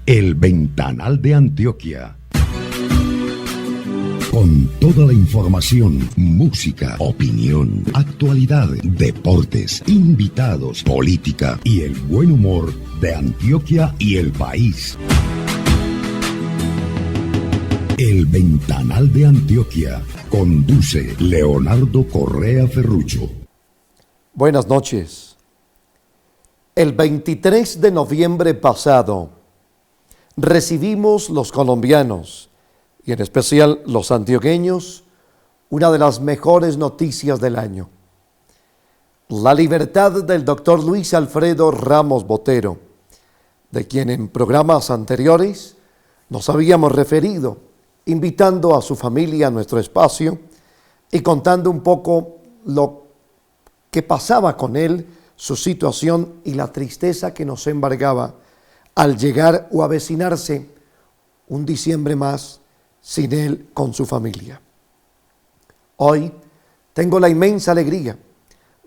El Ventanal de Antioquia. Con toda la información, música, opinión, actualidad, deportes, invitados, política y el buen humor de Antioquia y el país. El Ventanal de Antioquia. Conduce Leonardo Correa Ferrucho. Buenas noches. El 23 de noviembre pasado recibimos los colombianos y en especial los antioqueños una de las mejores noticias del año. La libertad del doctor Luis Alfredo Ramos Botero, de quien en programas anteriores nos habíamos referido, invitando a su familia a nuestro espacio y contando un poco lo que pasaba con él, su situación y la tristeza que nos embargaba al llegar o avecinarse un diciembre más sin él con su familia. Hoy tengo la inmensa alegría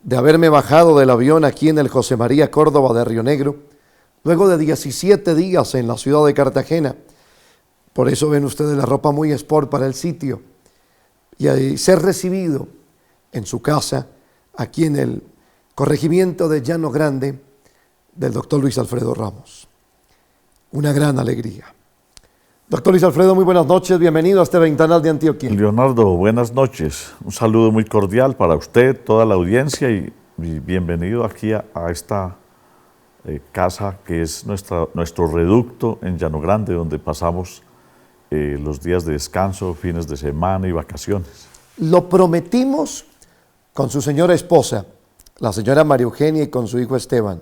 de haberme bajado del avión aquí en el José María Córdoba de Río Negro, luego de 17 días en la ciudad de Cartagena. Por eso ven ustedes la ropa muy sport para el sitio, y ser recibido en su casa, aquí en el corregimiento de Llano Grande, del doctor Luis Alfredo Ramos. Una gran alegría. Doctor Luis Alfredo, muy buenas noches, bienvenido a este Ventanal de Antioquia. Leonardo, buenas noches. Un saludo muy cordial para usted, toda la audiencia y bienvenido aquí a esta casa que es nuestro reducto en Llano Grande, donde pasamos los días de descanso, fines de semana y vacaciones. Lo prometimos con su señora esposa, la señora María Eugenia, y con su hijo Esteban.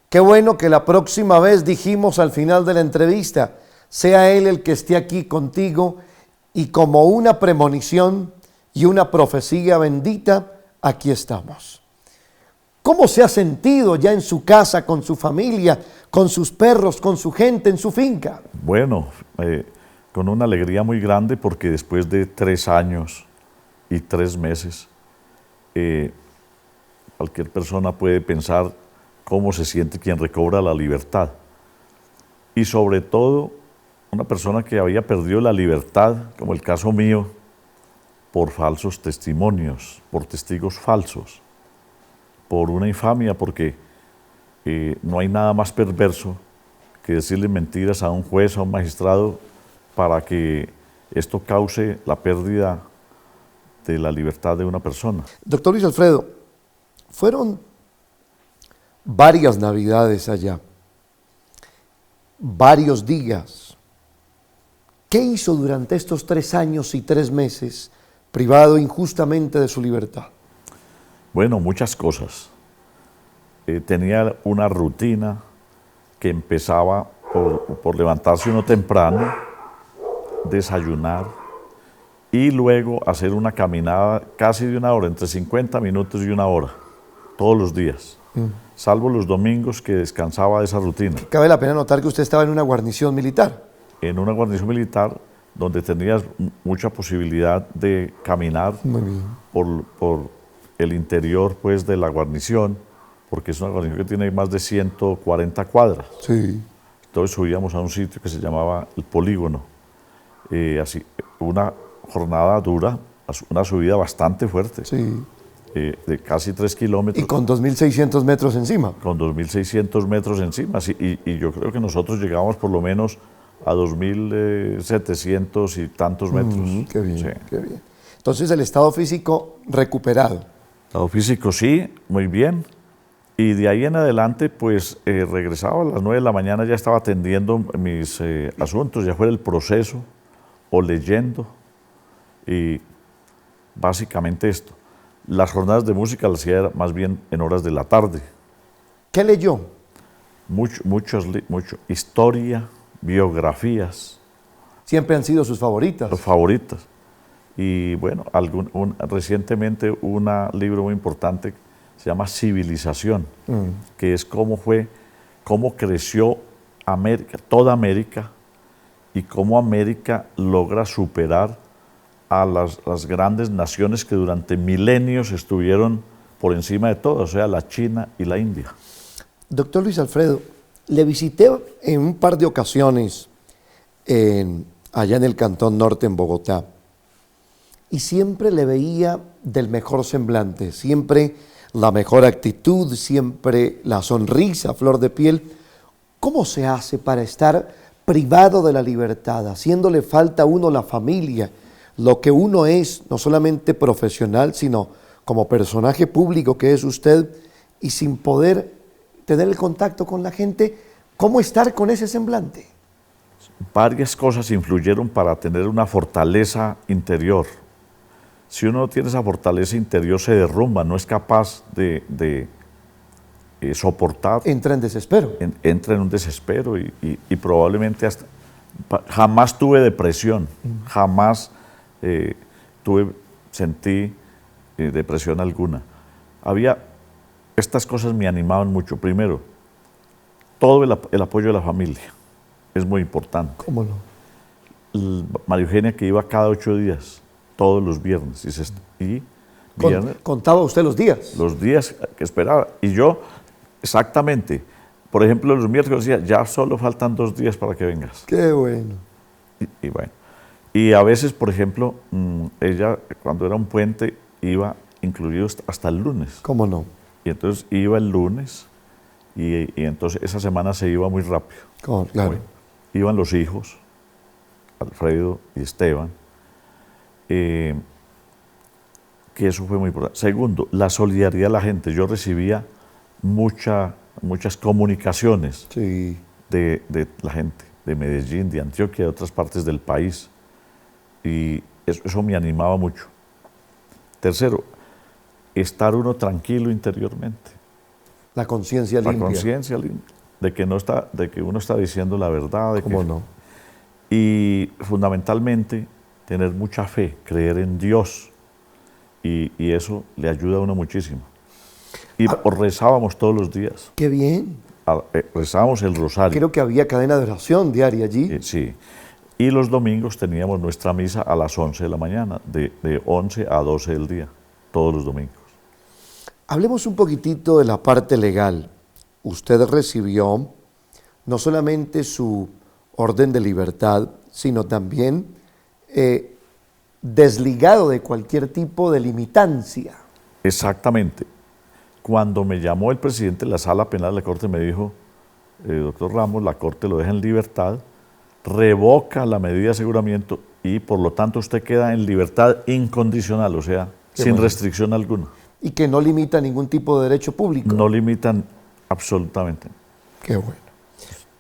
Qué bueno que la próxima vez dijimos al final de la entrevista, sea él el que esté aquí contigo, y como una premonición y una profecía bendita, aquí estamos. ¿Cómo se ha sentido ya en su casa, con su familia, con sus perros, con su gente, en su finca? Bueno, con una alegría muy grande porque después de 3 años y 3 meses, cualquier persona puede pensar cómo se siente quien recobra la libertad. Y sobre todo, una persona que había perdido la libertad, como el caso mío, por falsos testimonios, por testigos falsos, por una infamia, porque no hay nada más perverso que decirle mentiras a un juez, a un magistrado, para que esto cause la pérdida de la libertad de una persona. Doctor Luis Alfredo, fueron varias navidades allá, varios días. ¿Qué hizo durante estos 3 años y 3 meses privado injustamente de su libertad? Bueno, muchas cosas. Tenía una rutina que empezaba por levantarse uno temprano, desayunar y luego hacer una caminada casi de 1 hora, entre 50 minutos y 1 hora, todos los días, salvo los domingos que descansaba de esa rutina. Cabe la pena notar que usted estaba en una guarnición militar. En una guarnición militar donde tenías mucha posibilidad de caminar por el interior pues, de la guarnición, porque es una guarnición que tiene más de 140 cuadras. Sí. Entonces subíamos a un sitio que se llamaba el Polígono. Así, una jornada dura, una subida bastante fuerte, Sí. De casi 3 kilómetros. Y con 2.600 metros encima. Con 2.600 metros encima, sí, y yo creo que nosotros llegamos por lo menos a 2.700 y tantos metros. Qué bien, Sí. qué bien. Entonces el estado físico recuperado. Estado físico sí, muy bien. Y de ahí en adelante, pues regresaba a las 9 de la mañana, ya estaba atendiendo mis asuntos, ya fuera el proceso o leyendo. Y básicamente esto. Las jornadas de música las hacía más bien en horas de la tarde. ¿Qué leyó? Mucho historia, biografías. Siempre han sido sus favoritas. Las favoritas. Y bueno, recientemente un libro muy importante se llama Civilización, que es cómo creció América, toda América, y cómo América logra superar a las grandes naciones que durante milenios estuvieron por encima de todo, o sea, la China y la India. Doctor Luis Alfredo, Le visité en un par de ocasiones allá en el Cantón Norte, en Bogotá, y siempre le veía del mejor semblante, siempre la mejor actitud, siempre la sonrisa a flor de piel. ¿Cómo se hace para estar privado de la libertad, haciéndole falta a uno la familia, lo que uno es, no solamente profesional, sino como personaje público que es usted, y sin poder tener el contacto con la gente? ¿Cómo estar con ese semblante? Varias cosas influyeron para tener una fortaleza interior. Si uno no tiene esa fortaleza interior, se derrumba, no es capaz de soportar. Entra en desespero. Entra en un desespero y probablemente jamás tuve depresión, jamás sentí depresión alguna. Estas cosas me animaban mucho. Primero, todo el apoyo de la familia es muy importante. ¿Cómo no? María Eugenia, que iba cada 8 días, todos los viernes. ¿Contaba usted los días? Los días que esperaba. Y yo, exactamente, por ejemplo, los miércoles decía, ya solo faltan 2 días para que vengas. Qué bueno. Y bueno, y a veces, por ejemplo, ella, cuando era un puente, iba incluido hasta el lunes. ¿Cómo no? Y entonces iba el lunes, y entonces esa semana se iba muy rápido. Claro. Bueno, iban los hijos, Alfredo y Esteban, que eso fue muy importante. Segundo, la solidaridad de la gente. Yo recibía muchas comunicaciones Sí. de la gente, de Medellín, de Antioquia, de otras partes del país, y eso me animaba mucho. Tercero, estar uno tranquilo interiormente. La conciencia limpia. La conciencia limpia, de que uno está diciendo la verdad. ¿Cómo no? Y fundamentalmente, tener mucha fe, creer en Dios, y eso le ayuda a uno muchísimo. Y rezábamos todos los días. ¡Qué bien! Rezábamos el rosario. Creo que había cadena de oración diaria allí. Sí. Y los domingos teníamos nuestra misa a las 11 de la mañana, de 11 a 12 del día, todos los domingos. Hablemos un poquitito de la parte legal. Usted recibió no solamente su orden de libertad, sino también desligado de cualquier tipo de limitancia. Exactamente. Cuando me llamó el presidente de la Sala Penal de la Corte, me dijo, doctor Ramos, la Corte lo deja en libertad, revoca la medida de aseguramiento y por lo tanto usted queda en libertad incondicional, o sea, sin restricción alguna. Y que no limita ningún tipo de derecho público. No limitan absolutamente. Qué bueno.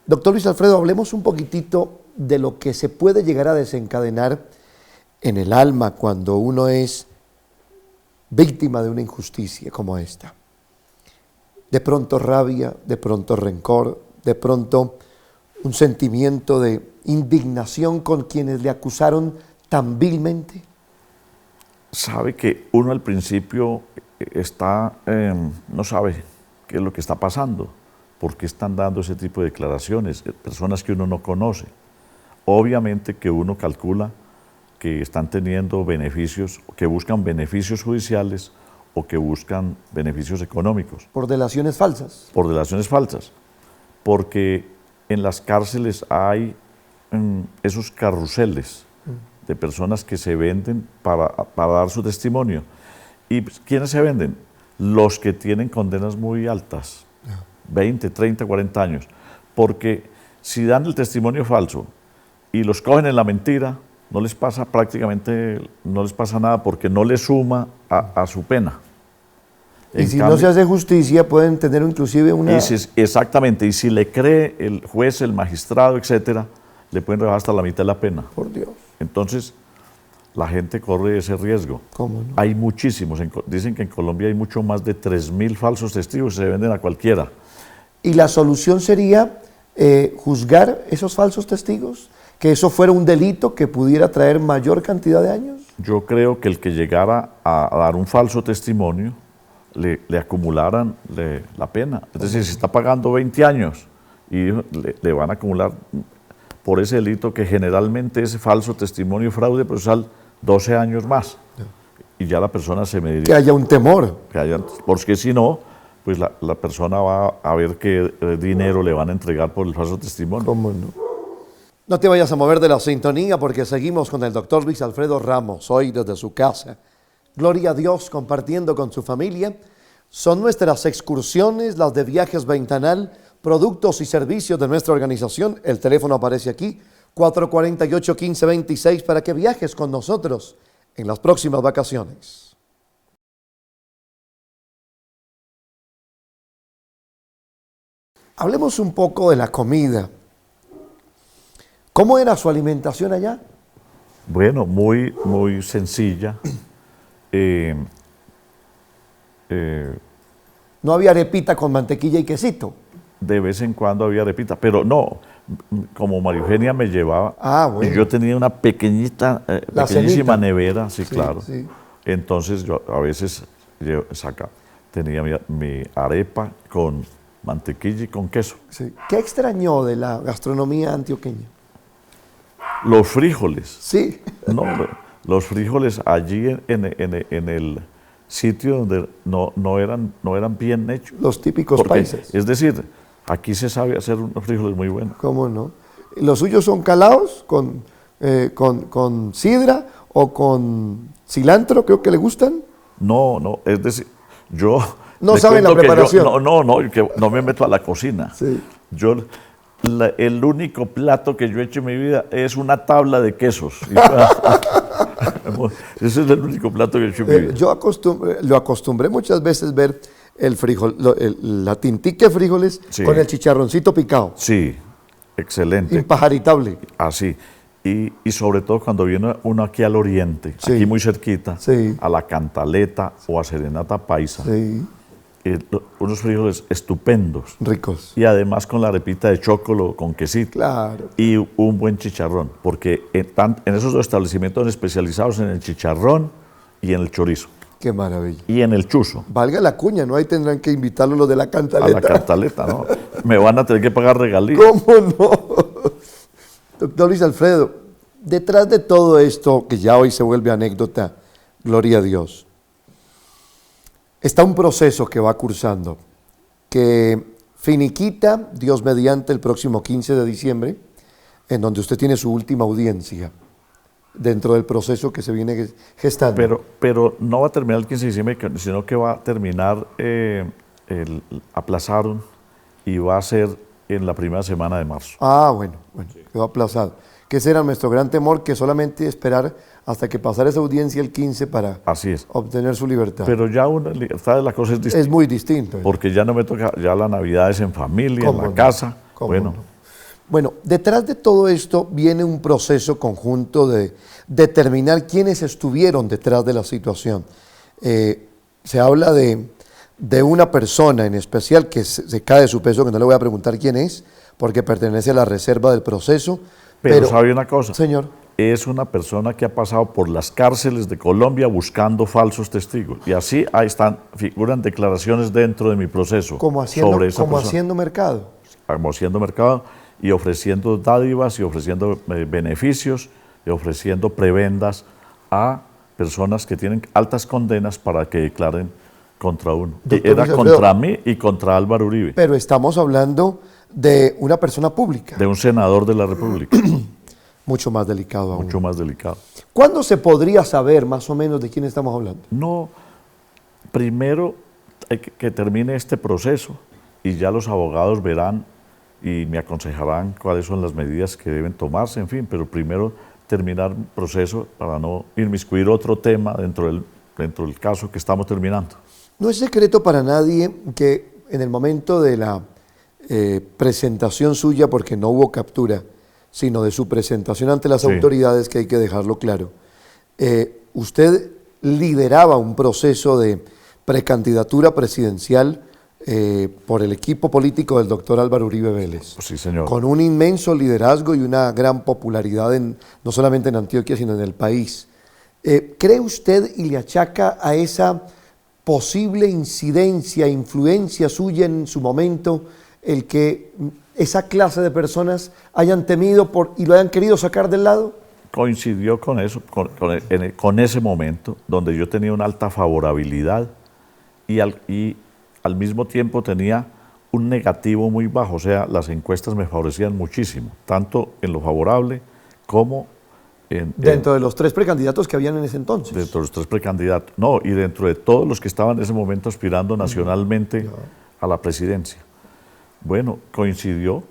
Doctor Luis Alfredo, hablemos un poquitito de lo que se puede llegar a desencadenar en el alma cuando uno es víctima de una injusticia como esta. De pronto rabia, de pronto rencor, de pronto un sentimiento de indignación con quienes le acusaron tan vilmente. Sabe que uno al principio no sabe qué es lo que está pasando, por qué están dando ese tipo de declaraciones, personas que uno no conoce. Obviamente que uno calcula que están teniendo beneficios, que buscan beneficios judiciales o que buscan beneficios económicos. Por delaciones falsas. Por delaciones falsas, porque en las cárceles hay esos carruseles de personas que se venden para dar su testimonio. ¿Y quiénes se venden? Los que tienen condenas muy altas, 20, 30, 40 años, porque si dan el testimonio falso y los cogen en la mentira, no les pasa nada porque no les suma a su pena. Y si no se hace justicia, pueden tener inclusive una... Exactamente, y si le cree el juez, el magistrado, etcétera, le pueden rebajar hasta la mitad de la pena. Por Dios. Entonces, la gente corre ese riesgo. ¿Cómo no? Hay muchísimos, dicen que en Colombia hay mucho más de 3.000 falsos testigos que se venden a cualquiera. ¿Y la solución sería juzgar esos falsos testigos? ¿Que eso fuera un delito que pudiera traer mayor cantidad de años? Yo creo que el que llegara a dar un falso testimonio, le acumularan la pena. Es decir, si está pagando 20 años y le van a acumular por ese delito, que generalmente es falso testimonio, fraude procesal, 12 años más. Y ya la persona se mediría. Que haya un temor. Porque si no, pues la persona va a ver qué dinero le van a entregar por el falso testimonio. ¿Cómo no? No te vayas a mover de la sintonía porque seguimos con el doctor Luis Alfredo Ramos, hoy desde su casa. Gloria a Dios, compartiendo con su familia. Son nuestras excursiones, las de Viajes Ventanal, productos y servicios de nuestra organización. El teléfono aparece aquí, 448-1526, para que viajes con nosotros en las próximas vacaciones. Hablemos un poco de la comida. ¿Cómo era su alimentación allá? Bueno, muy sencilla. No había arepita con mantequilla y quesito. De vez en cuando había arepita, pero no, como María Eugenia me llevaba, Bueno. yo tenía una pequeñísima cenita. nevera, sí, Sí, claro. sí. Entonces yo a veces tenía mi arepa con mantequilla y con queso. Sí. ¿Qué extrañó de la gastronomía antioqueña? Los frijoles, Sí. no, los frijoles allí en el sitio donde no eran bien hechos. Los típicos Porque, países. es decir, aquí se sabe hacer unos frijoles muy buenos. ¿Cómo no? ¿Los suyos son calados con sidra o con cilantro? Creo que le gustan. No, es decir, yo... No le saben la cuento que preparación. que no me meto a la cocina. Sí. El único plato que yo he hecho en mi vida es una tabla de quesos. Ese es el único plato que he hecho en mi vida. Yo lo acostumbré muchas veces ver el frijol, la tintique de frijoles Sí. con el chicharroncito picado, Sí, excelente. impajaritable. Así. Y sobre todo cuando viene uno aquí al oriente, Sí. aquí muy cerquita, Sí. a la Cantaleta o a Serenata Paisa, Sí, unos frijoles estupendos. ricos. Y además con la arepita de chocolo, con quesito. Claro. Y un buen chicharrón, porque en esos dos establecimientos especializados en el chicharrón y en el chorizo, Qué maravilla. y en el chuzo. Valga la cuña, ¿no? Ahí tendrán que invitarlo los de la A cantaleta. la Cantaleta, ¿no? Me van a tener que pagar regalías. ¿Cómo no? Doctor Luis Alfredo, detrás de todo esto, que ya hoy se vuelve anécdota, gloria a Dios, está un proceso que va cursando, que finiquita, Dios mediante, el próximo 15 de diciembre, en donde usted tiene su última audiencia dentro del proceso que se viene gestando. Pero no va a terminar el 15 de diciembre, sino que va a terminar, aplazaron, y va a ser en la primera semana de marzo. Bueno, quedó aplazado. Que ese era nuestro gran temor, que solamente esperar hasta que pasara esa audiencia el 15 para Así es. obtener su libertad. Pero ya una libertad de la cosa es distinta. Es muy distinto. Porque ya no me toca, ya la Navidad es en familia, en ¿Cómo la no? casa. ¿Cómo Bueno, no? Bueno, detrás de todo esto viene un proceso conjunto de determinar quiénes estuvieron detrás de la situación. Se habla de una persona en especial que se cae de su peso, que no le voy a preguntar quién es, porque pertenece a la reserva del proceso. pero ¿sabe una cosa? Señor, Es una persona que ha pasado por las cárceles de Colombia buscando falsos testigos. Y así ahí figuran declaraciones dentro de mi proceso como sobre esa persona. haciendo mercado. Como haciendo mercado y ofreciendo dádivas y ofreciendo beneficios y ofreciendo prebendas a personas que tienen altas condenas para que declaren contra uno. Doctor Era Luis contra Alfredo, mí y contra Álvaro Uribe, pero estamos hablando de una persona pública, de un senador de la República, mucho más delicado aún. mucho más delicado. ¿Cuándo se podría saber más o menos de quién estamos hablando? No, primero hay que termine este proceso y ya los abogados verán y me aconsejarán cuáles son las medidas que deben tomarse, en fin, pero primero terminar el proceso para no inmiscuir otro tema dentro del caso que estamos terminando. No es secreto para nadie que en el momento de la presentación suya, porque no hubo captura, sino de su presentación ante las Sí. autoridades, que hay que dejarlo claro, usted lideraba un proceso de precandidatura presidencial por el equipo político del doctor Álvaro Uribe Vélez. Pues sí, señor. Con un inmenso liderazgo y una gran popularidad no solamente en Antioquia, sino en el país. ¿Cree usted y le achaca a esa posible incidencia, influencia suya en su momento, el que esa clase de personas hayan temido y lo hayan querido sacar del lado? Coincidió con eso, con ese momento donde yo tenía una alta favorabilidad y al mismo tiempo tenía un negativo muy bajo, o sea, las encuestas me favorecían muchísimo, tanto en lo favorable como Dentro de los 3 precandidatos que habían en ese entonces. dentro de los 3 precandidatos. No, y dentro de todos los que estaban en ese momento aspirando nacionalmente a la presidencia. Bueno, coincidió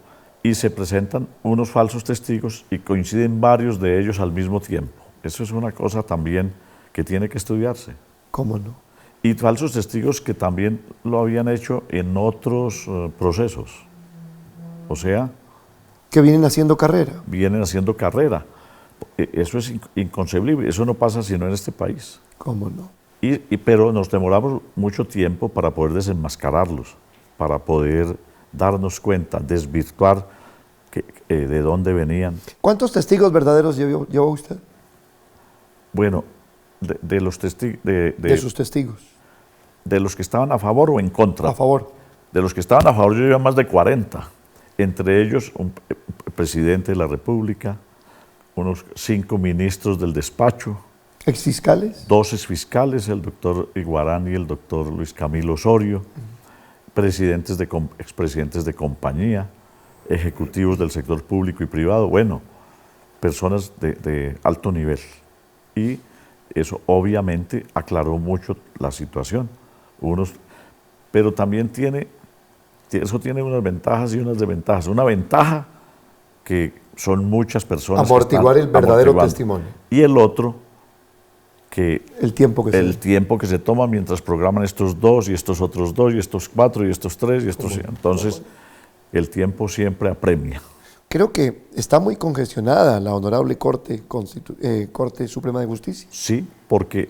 y se presentan unos falsos testigos y coinciden varios de ellos al mismo tiempo. Eso es una cosa también que tiene que estudiarse. ¿Cómo no? Y falsos testigos que también lo habían hecho en otros procesos. O sea, Que vienen haciendo carrera. vienen haciendo carrera. Eso es inconcebible, eso no pasa sino en este país. ¿Cómo no? Pero nos demoramos mucho tiempo para poder desenmascararlos, para poder darnos cuenta, desvirtuar de dónde venían. ¿Cuántos testigos verdaderos llevó usted? Bueno, de los testigos, De sus testigos. de los que estaban a favor o en contra. A favor. De los que estaban a favor yo llevaba más de 40, entre ellos un presidente de la República, unos 5 ministros del despacho, ¿Exfiscales? 2 exfiscales, el doctor Iguarán y el doctor Luis Camilo Osorio, expresidentes de compañía, ejecutivos del sector público y privado, bueno, personas de alto nivel. Y eso obviamente aclaró mucho la situación. Pero también eso tiene unas ventajas y unas desventajas. Una ventaja que son muchas personas Amortiguar que el verdadero amortiguando. testimonio. Y el otro, que El tiempo que el tiempo que se toma mientras programan estos 2 y estos otros 2 y estos 4 y estos 3 y estos... Entonces, el tiempo siempre apremia. Creo que está muy congestionada la honorable Corte Suprema de Justicia. Sí, porque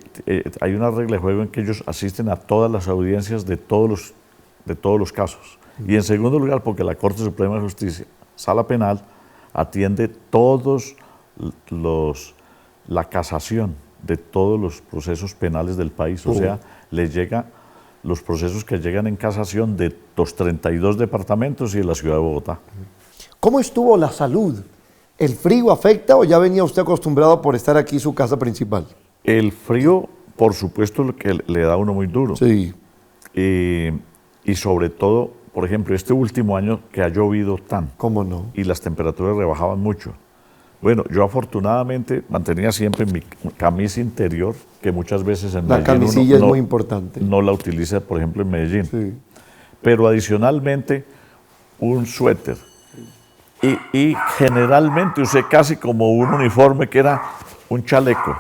hay una regla de juego en que ellos asisten a todas las audiencias de todos los casos. Y en segundo lugar, porque la Corte Suprema de Justicia, Sala Penal, atiende la casación de todos los procesos penales del país. O sea, les llega los procesos que llegan en casación de los 32 departamentos y de la ciudad de Bogotá. ¿Cómo estuvo la salud? ¿El frío afecta o ya venía usted acostumbrado por estar aquí en su casa principal? El frío, por supuesto, lo que le da a uno muy duro. Sí. Y sobre todo, por ejemplo, este último año que ha llovido tanto. ¿Cómo no? Y las temperaturas rebajaban mucho. Bueno, yo afortunadamente mantenía siempre mi camisa interior, que muchas veces en La Medellín camisilla es muy importante. no la utiliza, por ejemplo, en Medellín. Sí. Pero adicionalmente, un suéter. Y generalmente usé casi como un uniforme que era un chaleco.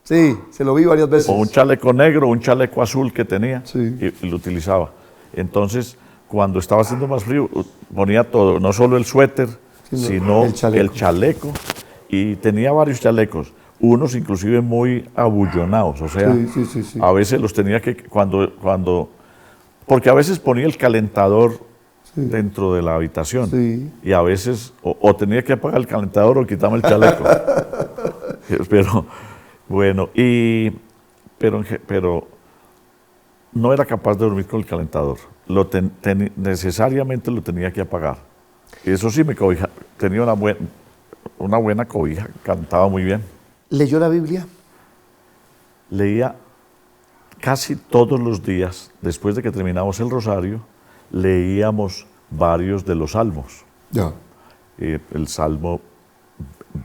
Sí, se lo vi varias veces. O un chaleco negro, un chaleco azul que tenía, Sí. y lo utilizaba. Entonces, cuando estaba haciendo más frío, ponía todo, no solo el suéter, sino el chaleco. Y tenía varios chalecos, unos inclusive muy abullonados, o sea, Sí. a veces los tenía que, porque a veces ponía el calentador dentro de la habitación, Sí. y a veces, o tenía que apagar el calentador o quitarme el chaleco. Pero, bueno, pero no era capaz de dormir con el calentador, necesariamente lo tenía que apagar. Eso sí, me cobija, tenía una buena cobija, cantaba muy bien. ¿Leyó la Biblia? Leía casi todos los días, después de que terminamos el rosario, leíamos varios de los salmos. Ya. El salmo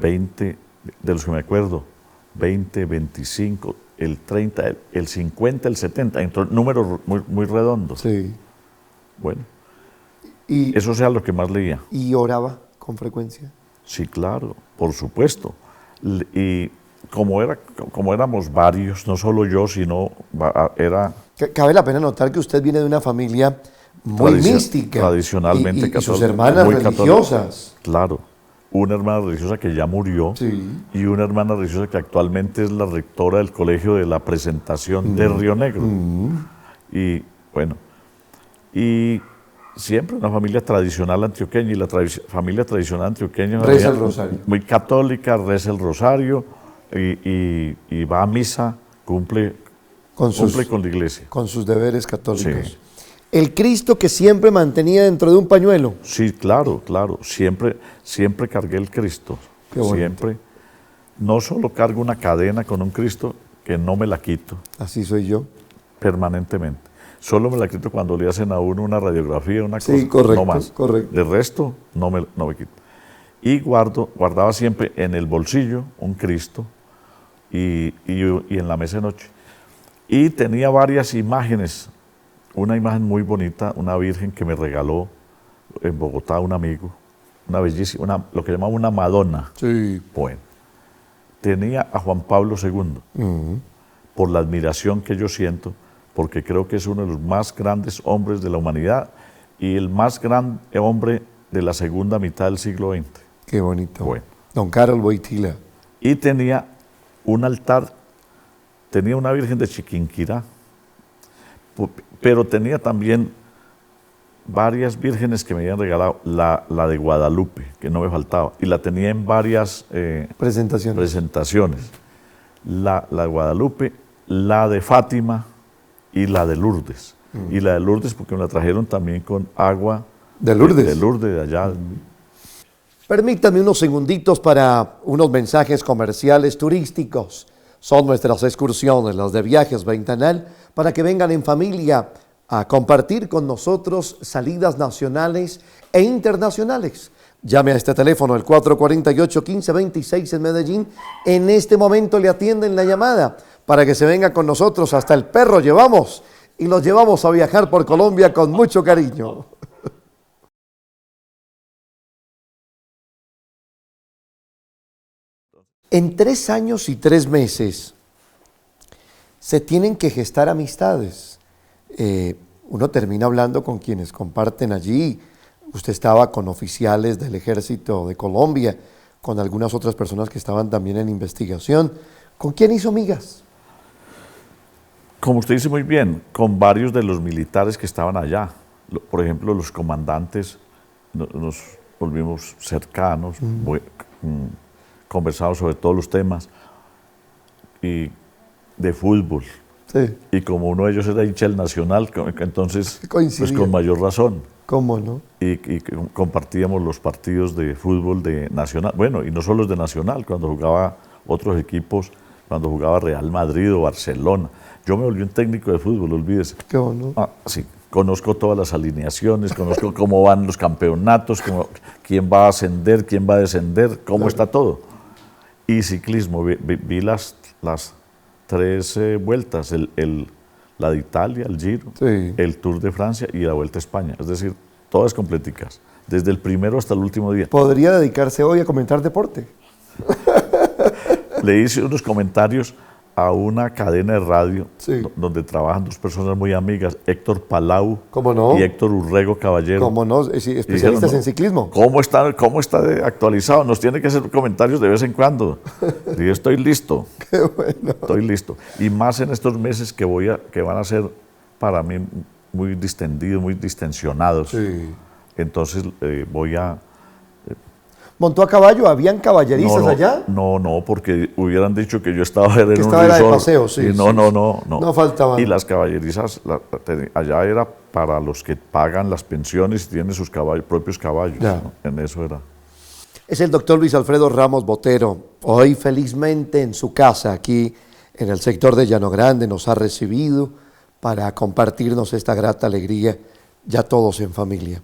20, de los que me acuerdo, 20, 25, el 30, el 50, el 70, entonces, números muy redondos. Sí. Bueno, Y, eso sea lo que más leía. ¿Y oraba con frecuencia? Sí, claro, por supuesto. Y como éramos varios, no solo yo, sino era Cabe la pena notar que usted viene de una familia muy mística. Tradicionalmente y sus católica, hermanas muy católica. religiosas. Claro, una hermana religiosa que ya murió, Sí. y una hermana religiosa que actualmente es la rectora del Colegio de la Presentación de Río Negro. Y bueno, y siempre una familia tradicional antioqueña, y la familia tradicional antioqueña Reza el rosario. muy católica, reza el rosario y va a misa, cumple con la iglesia. Con sus deberes católicos. Sí. El Cristo que siempre mantenía dentro de un pañuelo. Sí, claro, siempre cargué el Cristo, Qué bonito. siempre. No solo cargo una cadena con un Cristo, que no me la quito Así soy yo. permanentemente, Solo me la quito cuando le hacen a uno una radiografía, una cosa, Sí, correcto, no más. correcto. De resto, no me quito. Y guardaba siempre en el bolsillo un Cristo y en la mesa de noche. Y tenía varias imágenes, una imagen muy bonita, una virgen que me regaló en Bogotá un amigo, una bellísima, lo que llamaba una Madonna. Sí. Bueno, tenía a Juan Pablo II, por la admiración que yo siento, porque creo que es uno de los más grandes hombres de la humanidad y el más gran hombre de la segunda mitad del siglo XX. Qué bonito. Bueno. Don Carol Wojtyla. Y tenía un altar, tenía una Virgen de Chiquinquirá, pero tenía también varias vírgenes que me habían regalado, la de Guadalupe, que no me faltaba, y la tenía en varias presentaciones. La de Guadalupe, la de Fátima y la de Lourdes. Y la de Lourdes porque me la trajeron también con agua ¿De Lourdes? de Lourdes, de allá. Permítanme unos segunditos para unos mensajes comerciales turísticos. Son nuestras excursiones, las de Viajes Ventanal, para que vengan en familia a compartir con nosotros salidas nacionales e internacionales. Llame a este teléfono, el 448-1526 en Medellín. En este momento le atienden la llamada para que se venga con nosotros. Hasta el perro llevamos y los llevamos a viajar por Colombia con mucho cariño. En 3 años y 3 meses se tienen que gestar amistades. Uno termina hablando con quienes comparten allí. Usted estaba con oficiales del Ejército de Colombia, con algunas otras personas que estaban también en investigación. ¿Con quién hizo migas? Como usted dice muy bien, con varios de los militares que estaban allá. Por ejemplo, los comandantes, nos volvimos cercanos, conversamos sobre todos los temas y de fútbol. Sí. Y como uno de ellos era hincha del Nacional, entonces pues Coincidía. con mayor razón. ¿Cómo no? Y compartíamos los partidos de fútbol de Nacional. Bueno, y no solo los de Nacional, cuando jugaba otros equipos, cuando jugaba Real Madrid o Barcelona. Yo me volví un técnico de fútbol, olvídese. ¿Cómo no? Sí, conozco todas las alineaciones, conozco cómo van los campeonatos, quién va a ascender, quién va a descender, cómo está todo. Y ciclismo, vi las 3 vueltas, la de Italia, el Giro, Sí. el Tour de Francia y la Vuelta a España. Es decir, todas completicas, desde el primero hasta el último día. ¿Podría dedicarse hoy a comentar deporte? Le hice unos comentarios a una cadena de radio Sí. donde trabajan 2 personas muy amigas, Héctor Palau ¿Cómo no? y Héctor Urrego Caballero. ¿Cómo no? Sí, Y dijeron, especialistas no, en ciclismo. ¿Cómo está actualizado? Nos tiene que hacer comentarios de vez en cuando. Y yo estoy listo. Qué bueno. Estoy listo. Y más en estos meses que van a ser para mí muy distendidos, muy distensionados. Sí. Entonces voy a... ¿Montó a caballo? ¿Habían caballerizas allá? No, porque hubieran dicho que yo estaba en un estaba de resort. paseo, sí, Y sí, no. No faltaban. Y las caballerizas, allá era para los que pagan las pensiones y tienen sus propios caballos. Ya. ¿No? En eso era. Es el doctor Luis Alfredo Ramos Botero. Hoy felizmente en su casa, aquí en el sector de Llano Grande, nos ha recibido para compartirnos esta grata alegría, ya todos en familia.